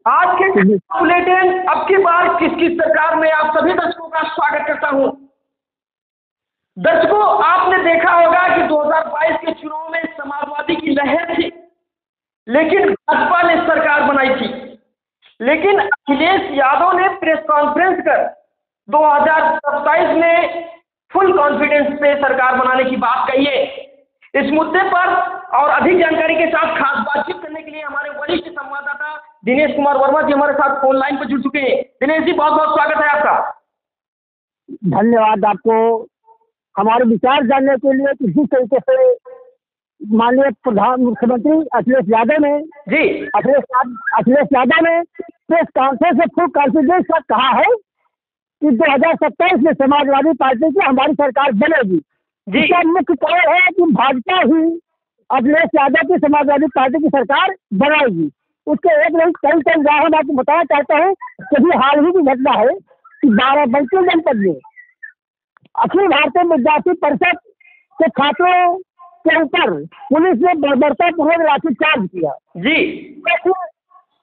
आज के बुलेटिन अब की बार किसकी सरकार में आप सभी दर्शकों का स्वागत करता हूं। दर्शकों, आपने देखा होगा कि 2022 के चुनाव में समाजवादी की लहर थी, लेकिन भाजपा ने सरकार बनाई थी। लेकिन अखिलेश यादव ने प्रेस कॉन्फ्रेंस कर 2027 में फुल कॉन्फिडेंस से सरकार बनाने की बात कही है। इस मुद्दे पर और अधिक जानकारी के साथ खास बातचीत करने के लिए हमारे वरिष्ठ संवाददाता दिनेश कुमार वर्मा जी हमारे साथ फोन लाइन पर जुड़ चुके हैं। दिनेश जी, बहुत बहुत स्वागत है आपका। धन्यवाद आपको हमारे विचार जानने के लिए। किसी तरीके से माननीय प्रधान मुख्यमंत्री अखिलेश यादव ने प्रेस कॉन्फ्रेंस में फुल कॉन्फिडेंस का कहा है कि 2027 में समाजवादी पार्टी की हमारी सरकार बनेगी। इसका मुख्य कारण है कि भाजपा ही अखिलेश यादव की समाजवादी पार्टी की सरकार बनाएगी। उसके एक नहीं कई उदाहरण आपको बताना चाहता हूँ। कभी हाल ही की घटना है कि बाराबंकी जनपद में अखिल भारतीय विद्यार्थी परिषद के छात्रों के ऊपर पुलिस ने बर्बरतापूर्वक लाठीचार्ज किया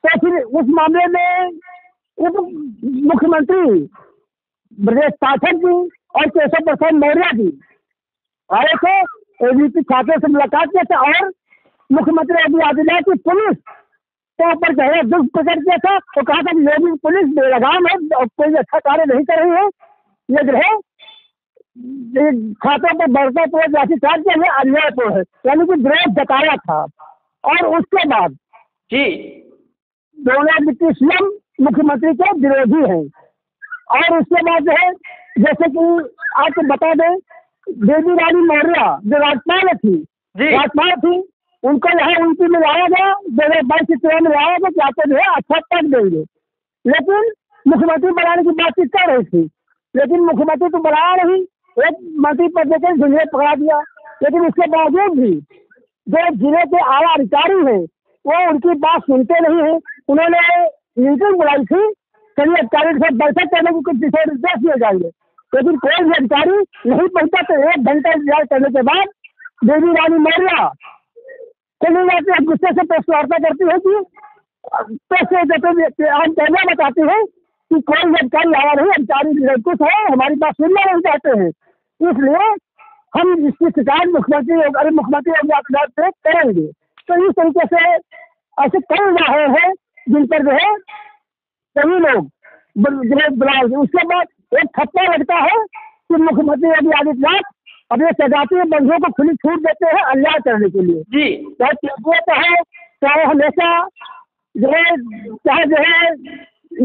तो फिर उस मामले में उप मुख्यमंत्री ब्रजेश पाठक जी और केशव प्रसाद मौर्य जी आए थे, एबीपी छात्रों से मुलाकात किया था और मुख्यमंत्री योगी आदित्यनाथ की पुलिस के ऊपर गहरा दुख प्रकट किया था। तो कहा था कि योगी पुलिस बेलगाम है और कोई अच्छा कार्य नहीं कर रही है। ये जो है छात्रों पर बर्बरतापूर्वक लाठीचार्ज किया है, अन्यायपूर्ण है, यानी कि विरोध जताया था। और उसके बाद दोनों सीएम मुख्यमंत्री के विरोधी हैं। और उसके बाद जो है, जैसे कि आपको बता दें, बेबी रानी मौर्य जो राज्यपाल थी उनको यहाँ उनकी में लाया गया, 2022 के चुनाव में लाया गया कि आपको जो है अच्छा पद देंगे। लेकिन मुख्यमंत्री बनाने की बातचीत कर रही थी, लेकिन मुख्यमंत्री तो बनाया नहीं, एक मंत्री पद देकर जिले पकड़ा दिया। लेकिन इसके बावजूद भी जो जिले के आला अधिकारी हैं वो उनकी बात सुनते नहीं है। उन्होंने मीटिंग बुलाई थी, सभी अधिकारियों के साथ बैठक करने की कुछ दिशा निर्देश दिए जाएंगे, लेकिन कोई भी अधिकारी नहीं पहुंचा। तो 1 घंटा इंतजार करने के बाद बेबी रानी मौर्य चली जाती है, गुस्से से प्रेस वार्ता करती है कि हम कहना बताती है कि कोई अधिकारी आया नहीं, अधिकारी कुछ है, हमारी बात सुनना नहीं चाहते हैं, इसलिए हम इसकी शिकायत मुख्यमंत्री योगी आदित्यनाथ से करेंगे। तो इस तरीके से ऐसे कई उदाहरण हैं जिन पर जो है सभी लोग बुलाए। उसके बाद एक थप्पा लगता है कि मुख्यमंत्री योगी आदित्यनाथ अपने सजातीय बंधुओं को खुली छूट देते हैं अन्याय करने के लिए। चाहे हमेशा जो है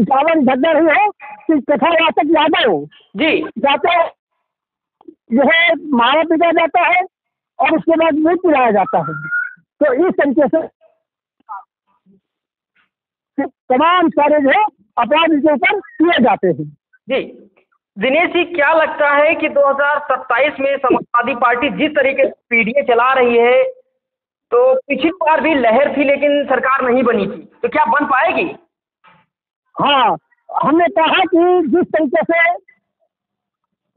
चावल घटना रही हो कि कथावाचक यादव जाते जो है मारा पीटा जाता है और उसके बाद मुंह पिलाया जाता है। तो इस तरीके से तमाम सारे जो है अपराध इनके ऊपर किए जाते हैं। दिनेश जी, क्या लगता है कि 2027 में समाजवादी पार्टी जिस तरीके से पीढ़ियां चला रही है, तो पिछली बार भी लहर थी लेकिन सरकार नहीं बनी थी, तो क्या बन पाएगी? हाँ, हमने कहा कि जिस तरीके से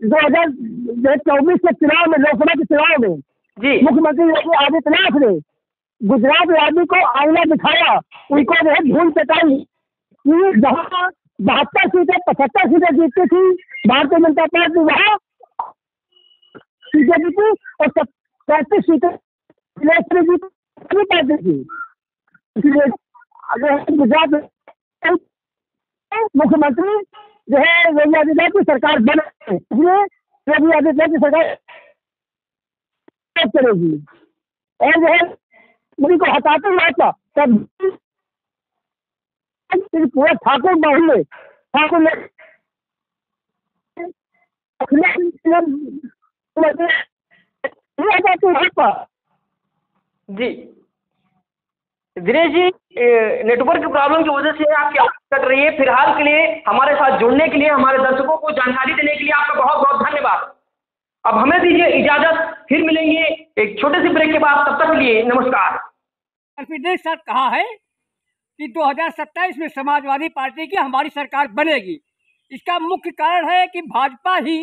2024 के चुनाव में, लोकसभा के चुनाव में मुख्यमंत्री योगी आदित्यनाथ ने गुजरात राज्य को आईना दिखाया, उनको जो है धूल चटाई कि जहाँ 72 सीटें 75 सीटें जीतती थी भारतीय जनता पार्टी, वहाँ सीटें जीती और 35 सीटें पार्टी थी। इसलिए गुजरात मुख्यमंत्री जो है योगी आदित्यनाथ की सरकार बने, इसलिए योगी आदित्यनाथ की सरकार चलेगी। और जो है मुझे को हटाते हुए था तब पूरा ठाकुर मोहल्ले ठाकुर ने दिनेश जी, नेटवर्क प्रॉब्लम की वजह से आपकी आवाज कट रही है। फिलहाल के लिए हमारे साथ जुड़ने के लिए, हमारे दर्शकों को जानकारी देने के लिए आपका बहुत बहुत धन्यवाद। अब हमें दीजिए इजाजत, फिर मिलेंगे एक छोटे से ब्रेक के बाद। तब तक के लिए नमस्कार। कॉन्फिडेंस साथ कहा है कि 2027 में समाजवादी पार्टी की हमारी सरकार बनेगी। इसका मुख्य कारण है कि भाजपा ही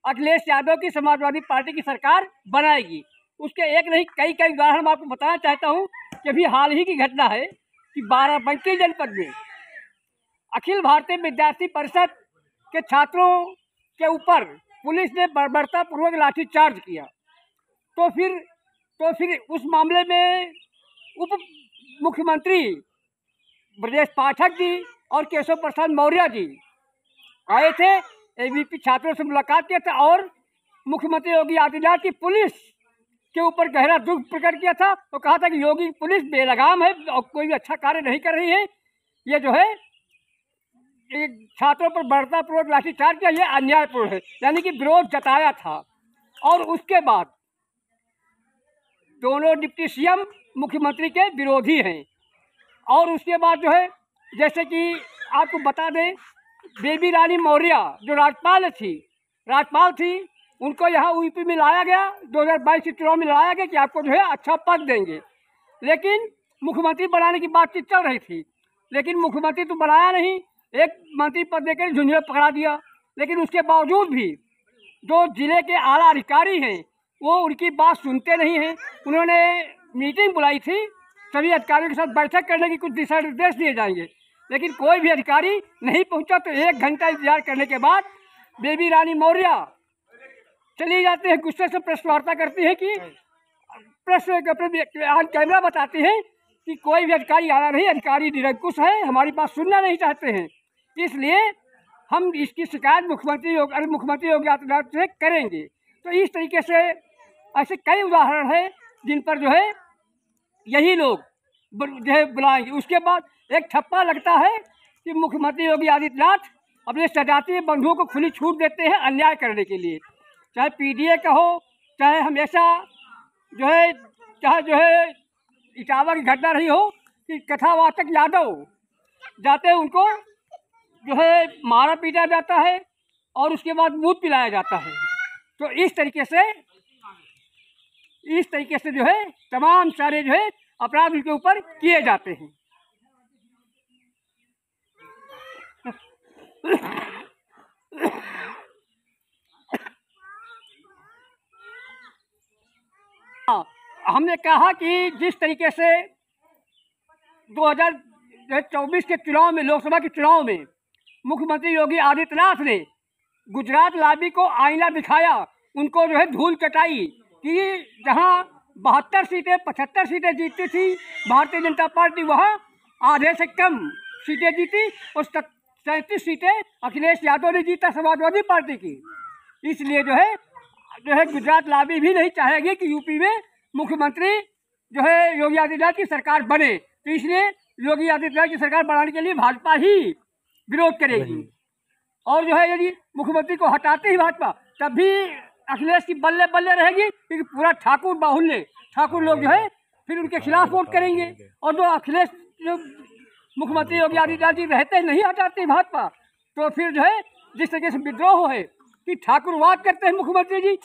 अखिलेश यादव की समाजवादी पार्टी की सरकार बनाएगी। उसके एक नहीं कई उदाहरण मैं आपको बताना चाहता हूँ कि अभी हाल ही की घटना है कि बाराबंकी जनपद में अखिल भारतीय विद्यार्थी परिषद के छात्रों के ऊपर पुलिस ने बर्बरतापूर्वक लाठीचार्ज किया। तो फिर उस मामले में उप मुख्यमंत्री ब्रजेश पाठक जी और केशव प्रसाद मौर्य जी आए थे, एबीवीपी छात्रों से मुलाकात किया था और मुख्यमंत्री योगी आदित्यनाथ की पुलिस के ऊपर गहरा दुख प्रकट किया था। तो कहा था कि योगी पुलिस बेलगाम है और कोई भी अच्छा कार्य नहीं कर रही है, ये जो है छात्रों पर बर्बरतापूर्वक लाठीचार्ज किया, ये अन्यायपूर्ण है, यानी कि विरोध जताया था। और उसके बाद दोनों डिप्टी सीएम मुख्यमंत्री के विरोधी हैं। और उसके बाद जो है, जैसे कि आपको बता दें, बेबी रानी मौर्य जो राज्यपाल थी, उनको यहाँ यूपी में लाया गया, 2022 के चुनाव में लाया गया कि आपको जो है अच्छा पद देंगे। लेकिन मुख्यमंत्री बनाने की बातचीत चल रही थी, लेकिन मुख्यमंत्री तो बनाया नहीं, एक मंत्री पद देकर झुंझुनू पकड़ा दिया। लेकिन उसके बावजूद भी जो जिले के आला अधिकारी हैं वो उनकी बात सुनते नहीं हैं। उन्होंने मीटिंग बुलाई थी, सभी अधिकारियों के साथ बैठक करने की, कुछ दिशा निर्देश दिए जाएंगे, लेकिन कोई भी अधिकारी नहीं पहुंचा। तो 1 घंटा इंतजार करने के बाद बेबी रानी मौर्य चली जाती है, गुस्से से प्रेस वार्ता करती है कि प्रेस कैमरा बताती है कि कोई भी अधिकारी आना नहीं, अधिकारी निरंकुश है, हमारी बात सुनना नहीं चाहते हैं, इसलिए हम इसकी शिकायत मुख्यमंत्री योगी आदित्यनाथ से करेंगे। तो इस तरीके से ऐसे कई उदाहरण हैं जिन पर जो है यही लोग जो है बुलाएंगे। उसके बाद एक ठप्पा लगता है कि मुख्यमंत्री योगी आदित्यनाथ अपने सजातीय बंधुओं को खुली छूट देते हैं अन्याय करने के लिए, चाहे पीडीए का हो, चाहे हमेशा जो है इटावा की घटना रही हो कि कथावाचक यादव जाते हैं, उनको जो है मारा पीटा जाता है और उसके बाद दूध पिलाया जाता है। तो इस तरीके से जो है तमाम सारे जो है अपराध उनके ऊपर किए जाते हैं। हमने कहा कि जिस तरीके से 2024 के चुनाव में, लोकसभा के चुनाव में मुख्यमंत्री योगी आदित्यनाथ ने गुजरात लॉबी को आईना दिखाया, उनको जो है धूल चटाई कि जहां 72 सीटें 75 सीटें जीतती थी भारतीय जनता पार्टी, वहां आधे से कम सीटें जीती और 37 सीटें अखिलेश यादव ने जीता समाजवादी पार्टी की। इसलिए जो है गुजरात लॉबी भी नहीं चाहेगी कि यूपी में मुख्यमंत्री जो है योगी आदित्यनाथ की सरकार बने। तो इसलिए योगी आदित्यनाथ की सरकार बनाने के लिए भाजपा ही विरोध करेगी। और जो है यदि मुख्यमंत्री को हटाते ही भाजपा, तब भी अखिलेश की बल्ले बल्ले रहेगी, क्योंकि पूरा ठाकुर लोग जो है फिर उनके खिलाफ वोट करेंगे। और जो अखिलेश जो मुख्यमंत्री योगी आदित्यनाथ जी रहते नहीं हटाते भाजपा, तो फिर जो है जिस तरीके से विद्रोह है कि ठाकुरवाद करते हैं मुख्यमंत्री जी,